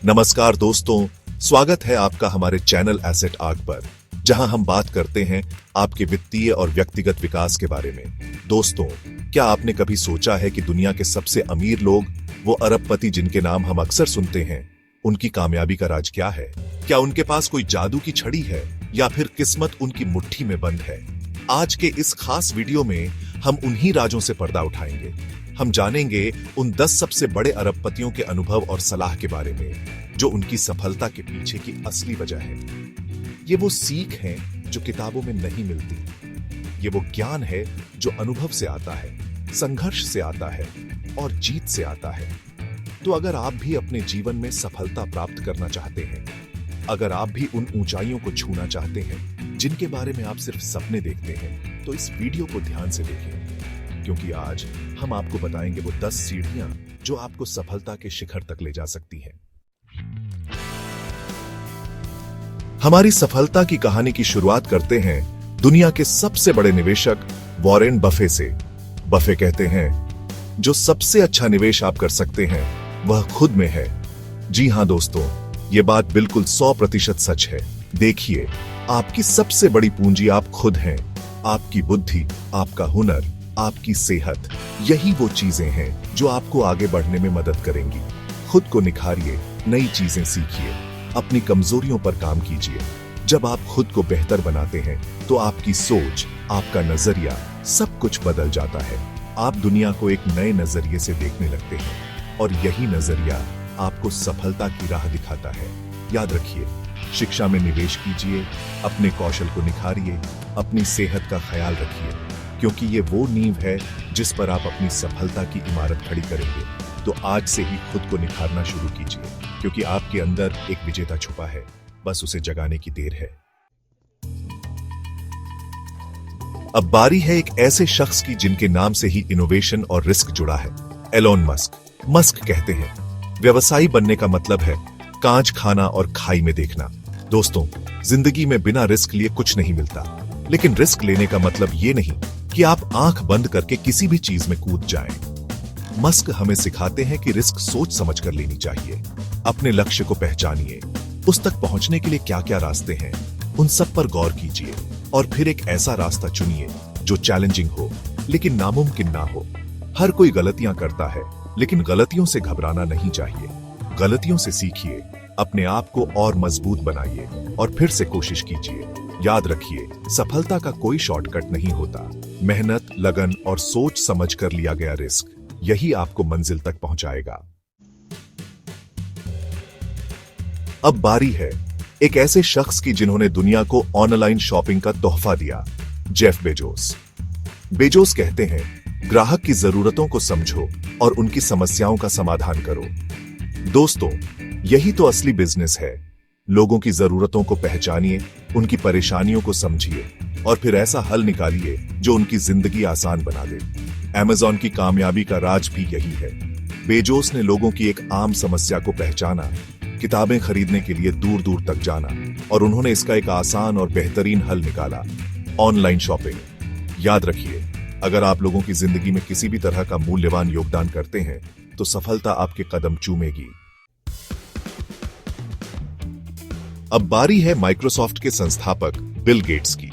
नमस्कार दोस्तों, स्वागत है आपका हमारे चैनल एसेट आर्क पर, जहां हम बात करते हैं आपके वित्तीय और व्यक्तिगत विकास के बारे में। दोस्तों, क्या आपने कभी सोचा है कि दुनिया के सबसे अमीर लोग, वो अरबपति जिनके नाम हम अक्सर सुनते हैं, उनकी कामयाबी का राज क्या है? क्या उनके पास कोई जादू की छड़ी है या फिर किस्मत उनकी मुट्ठी में बंद है? आज के इस खास वीडियो में हम उन्हीं राजों से पर्दा उठाएंगे। हम जानेंगे उन 10 सबसे बड़े अरबपतियों के अनुभव और सलाह के बारे में, जो उनकी सफलता के पीछे की असली वजह है। ये वो सीख है जो किताबों में नहीं मिलती। ये वो ज्ञान है जो अनुभव से आता है, संघर्ष से आता है और जीत से आता है। तो अगर आप भी अपने जीवन में सफलता प्राप्त करना चाहते हैं, अगर आप भी उन ऊंचाइयों को छूना चाहते हैं जिनके बारे में आप सिर्फ सपने देखते हैं, तो इस वीडियो को ध्यान से देखें, क्योंकि आज हम आपको बताएंगे वो 10 सीढ़ियां जो आपको सफलता के शिखर तक ले जा सकती हैं। हमारी सफलता की कहानी की शुरुआत करते हैं दुनिया के सबसे बड़े निवेशक वॉरेन बफे से। बफे कहते हैं, जो सबसे अच्छा निवेश आप कर सकते हैं वह खुद में है। जी हां दोस्तों, ये बात बिल्कुल 100% सच है। देखिए, आपकी सबसे बड़ी पूंजी आप खुद हैं। आपकी बुद्धि, आपका हुनर, आपकी सेहत, यही वो चीजें हैं जो आपको आगे बढ़ने में मदद करेंगी। खुद को निखारिए, नई चीजें सीखिए, अपनी कमजोरियों पर काम कीजिए। जब आप खुद को बेहतर बनाते हैं तो आपकी सोच, आपका नजरिया, सब कुछ बदल जाता है। आप दुनिया को एक नए नजरिए से देखने लगते हैं और यही नजरिया आपको सफलता की राह दिखाता है। याद रखिए, शिक्षा में निवेश कीजिए, अपने कौशल को निखारिए, अपनी सेहत का ख्याल रखिए, क्योंकि ये वो नींव है जिस पर आप अपनी सफलता की इमारत खड़ी करेंगे। तो आज से ही खुद को निखारना शुरू कीजिए, क्योंकि आपके अंदर एक विजेता छुपा है, बस उसे जगाने की देर है। अब बारी है एक ऐसे शख्स की जिनके नाम से ही इनोवेशन और रिस्क जुड़ा है, एलोन मस्क। मस्क कहते हैं, व्यवसायी बनने का मतलब है कांच खाना और खाई में देखना। दोस्तों, जिंदगी में बिना रिस्क लिए कुछ नहीं मिलता, लेकिन रिस्क लेने का मतलब ये नहीं कि आप आंख बंद करके किसी भी चीज में कूद जाएं। मस्क हमें सिखाते हैं कि रिस्क सोच समझ कर लेनी चाहिए। अपने लक्ष्य को पहचानिए, उस तक पहुंचने के लिए क्या क्या रास्ते हैं, उन सब पर गौर कीजिए और फिर एक ऐसा रास्ता चुनिए जो चैलेंजिंग हो लेकिन नामुमकिन ना हो। हर कोई गलतियां करता है, लेकिन गलतियों से घबराना नहीं चाहिए। गलतियों से सीखिए, अपने आप को और मजबूत बनाइए और फिर से कोशिश कीजिए। याद रखिए, सफलता का कोई शॉर्टकट नहीं होता। मेहनत, लगन और सोच समझ कर लिया गया रिस्क, यही आपको मंजिल तक पहुंचाएगा। अब बारी है एक ऐसे शख्स की जिन्होंने दुनिया को ऑनलाइन शॉपिंग का तोहफा दिया, जेफ बेजोस। बेजोस कहते हैं, ग्राहक की जरूरतों को समझो और उनकी समस्याओं का समाधान करो। दोस्तों, यही तो असली बिजनेस है। लोगों की जरूरतों को पहचानिए, उनकी परेशानियों को समझिए और फिर ऐसा हल निकालिए जो उनकी जिंदगी आसान बना दे। अमेज़न की कामयाबी का राज भी यही है। बेजोस ने लोगों की एक आम समस्या को पहचाना, किताबें खरीदने के लिए दूर दूर तक जाना, और उन्होंने इसका एक आसान और बेहतरीन हल निकाला, ऑनलाइन शॉपिंग। याद रखिए, अगर आप लोगों की जिंदगी में किसी भी तरह का मूल्यवान योगदान करते हैं तो सफलता आपके कदम चूमेगी। अब बारी है माइक्रोसॉफ्ट के संस्थापक बिल गेट्स की।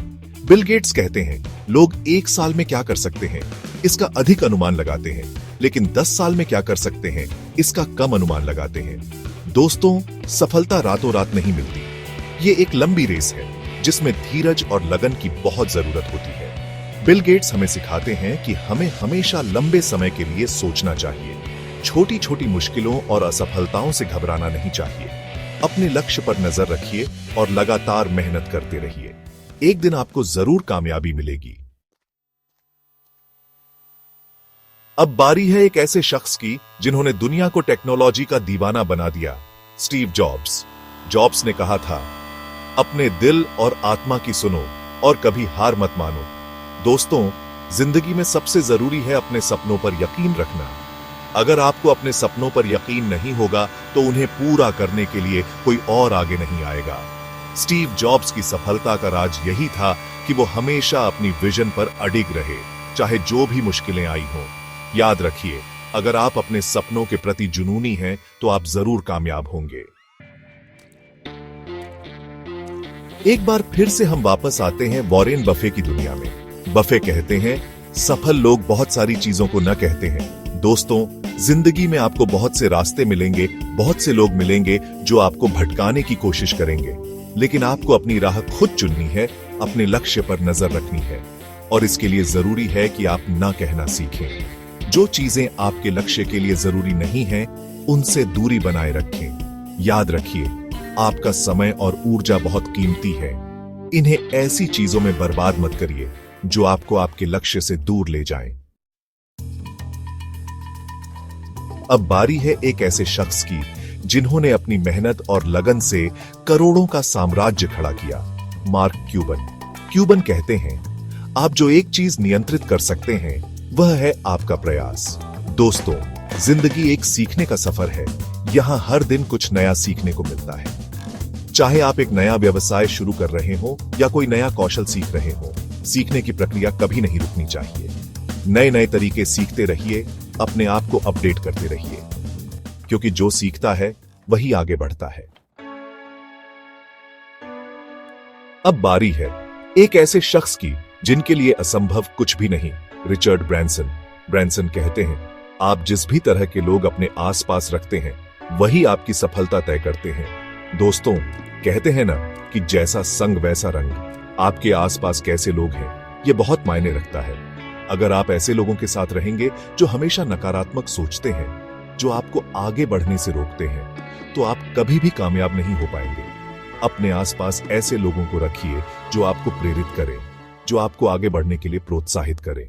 बिल गेट्स कहते हैं, लोग 1 साल में क्या कर सकते हैं इसका अधिक अनुमान लगाते हैं, लेकिन 10 साल में क्या कर सकते हैं इसका कम अनुमान लगाते हैं। दोस्तों, सफलता रातों रात नहीं मिलती। ये एक लंबी रेस है जिसमें धीरज और लगन की बहुत जरूरत होती है। बिल गेट्स हमें सिखाते हैं कि हमें हमेशा लंबे समय के लिए सोचना चाहिए। छोटी छोटी मुश्किलों और असफलताओं से घबराना नहीं चाहिए। अपने लक्ष्य पर नजर रखिए और लगातार मेहनत करते रहिए। एक दिन आपको जरूर कामयाबी मिलेगी। अब बारी है एक ऐसे शख्स की जिन्होंने दुनिया को टेक्नोलॉजी का दीवाना बना दिया, स्टीव जॉब्स। जॉब्स ने कहा था, अपने दिल और आत्मा की सुनो और कभी हार मत मानो। दोस्तों, जिंदगी में सबसे जरूरी है अपने सपनों पर यकीन रखना। अगर आपको अपने सपनों पर यकीन नहीं होगा तो उन्हें पूरा करने के लिए कोई और आगे नहीं आएगा। स्टीव जॉब्स की सफलता का राज यही था कि वो हमेशा अपनी विजन पर अडिग रहे, चाहे जो भी मुश्किलें आई हों। याद रखिए, अगर आप अपने सपनों के प्रति जुनूनी हैं तो आप जरूर कामयाब होंगे। एक बार फिर से हम वापस आते हैं वॉरेन बफे की दुनिया में। बफे कहते हैं, सफल लोग बहुत सारी चीजों को न कहते हैं। दोस्तों, जिंदगी में आपको बहुत से रास्ते मिलेंगे, बहुत से लोग मिलेंगे जो आपको भटकाने की कोशिश करेंगे, लेकिन आपको अपनी राह खुद चुननी है, अपने लक्ष्य पर नजर रखनी है। और इसके लिए जरूरी है कि आप ना कहना सीखें। जो चीजें आपके लक्ष्य के लिए जरूरी नहीं हैं, उनसे दूरी बनाए रखें। याद रखिए, आपका समय और ऊर्जा बहुत कीमती है। इन्हें ऐसी चीजों में बर्बाद मत करिए जो आपको आपके लक्ष्य से दूर ले जाएं। अब बारी है एक ऐसे शख्स की जिन्होंने अपनी मेहनत और लगन से करोड़ों का साम्राज्य खड़ा किया। Mark Cuban. क्यूबन कहते हैं, आप जो एक चीज नियंत्रित कर सकते हैं वह है आपका प्रयास। दोस्तों, जिंदगी एक सीखने का सफर है। यहां हर दिन कुछ नया सीखने को मिलता है। चाहे आप एक नया व्यवसाय शुरू कर रहे हो या कोई नया कौशल सीख रहे हो, सीखने की प्रक्रिया कभी नहीं रुकनी चाहिए। नए नए तरीके सीखते रहिए, अपने आप को अपडेट करते रहिए, क्योंकि जो सीखता है वही आगे बढ़ता है। अब बारी है एक ऐसे शख्स की जिनके लिए असंभव कुछ भी नहीं। Richard Branson. ब्रैंसन कहते हैं, आप जिस भी तरह के लोग अपने आसपास रखते हैं वही आपकी सफलता तय करते हैं। दोस्तों, कहते हैं ना कि जैसा संग वैसा रंग। आपके आसपास कैसे लोग हैं यह बहुत मायने रखता है। अगर आप ऐसे लोगों के साथ रहेंगे जो हमेशा नकारात्मक सोचते हैं, जो आपको आगे बढ़ने से रोकते हैं, तो आप कभी भी कामयाब नहीं हो पाएंगे। अपने आसपास ऐसे लोगों को रखिए जो आपको प्रेरित करें, जो आपको आगे बढ़ने के लिए प्रोत्साहित करें।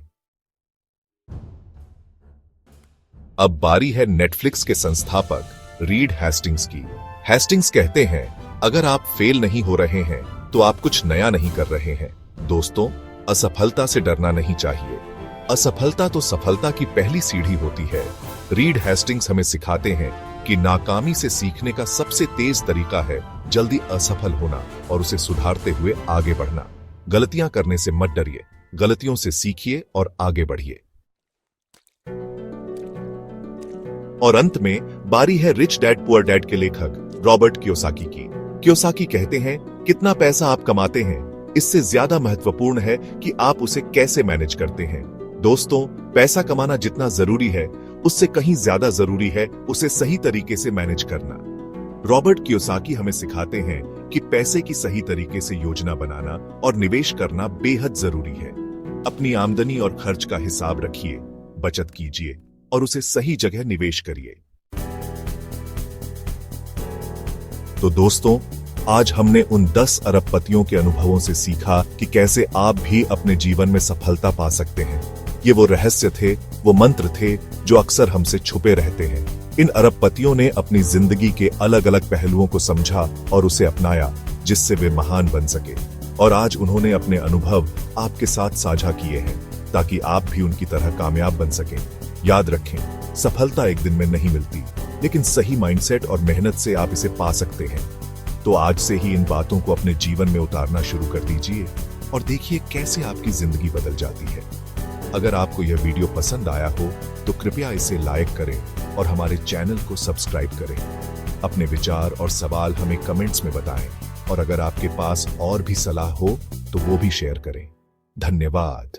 अब बारी है नेटफ्लिक्स के संस्थापक रीड हेस्टिंग्स की। हेस्टिंग्स कहते हैं, अगर आप फेल नहीं हो रहे हैं तो आप कुछ नया नहीं कर रहे हैं। दोस्तों, असफलता से डरना नहीं चाहिए। असफलता तो सफलता की पहली सीढ़ी होती है। रीड हेस्टिंग्स हमें सिखाते हैं कि नाकामी से सीखने का सबसे तेज तरीका है जल्दी असफल होना और उसे सुधारते हुए आगे बढ़ना। गलतियां करने से मत डरिए, गलतियों से सीखिए और आगे बढ़िए। और अंत में बारी है रिच डैड पुअर डैड के लेखक रॉबर्ट कियोसाकी की। कियोसाकी कहते हैं, कितना पैसा आप कमाते हैं इससे ज्यादा महत्वपूर्ण है कि आप उसे कैसे मैनेज करते हैं। दोस्तों, पैसा कमाना जितना जरूरी है उससे कहीं ज्यादा जरूरी है उसे सही तरीके से मैनेज करना। रॉबर्ट कियोसाकी हमें सिखाते हैं कि पैसे की सही तरीके से योजना बनाना और निवेश करना बेहद जरूरी है। अपनी आमदनी और खर्च का हिसाब रखिए, बचत कीजिए और उसे सही जगह निवेश करिए। तो दोस्तों, आज हमने उन 10 अरबपतियों के अनुभवों से सीखा कि कैसे आप भी अपने जीवन में सफलता पा सकते हैं। ये वो रहस्य थे, वो मंत्र थे जो अक्सर हमसे छुपे रहते हैं। इन अरबपतियों ने अपनी जिंदगी के अलग अलग पहलुओं को समझा और उसे अपनाया, जिससे वे महान बन सके। और आज उन्होंने अपने अनुभव आपके साथ साझा किए हैं ताकि आप भी उनकी तरह कामयाब बन सकें। याद रखें, सफलता एक दिन में नहीं मिलती, लेकिन सही माइंडसेट और मेहनत से आप इसे पा सकते हैं। तो आज से ही इन बातों को अपने जीवन में उतारना शुरू कर दीजिए और देखिए कैसे आपकी जिंदगी बदल जाती है। अगर आपको यह वीडियो पसंद आया हो तो कृपया इसे लाइक करें और हमारे चैनल को सब्सक्राइब करें। अपने विचार और सवाल हमें कमेंट्स में बताएं और अगर आपके पास और भी सलाह हो तो वो भी शेयर करें। धन्यवाद।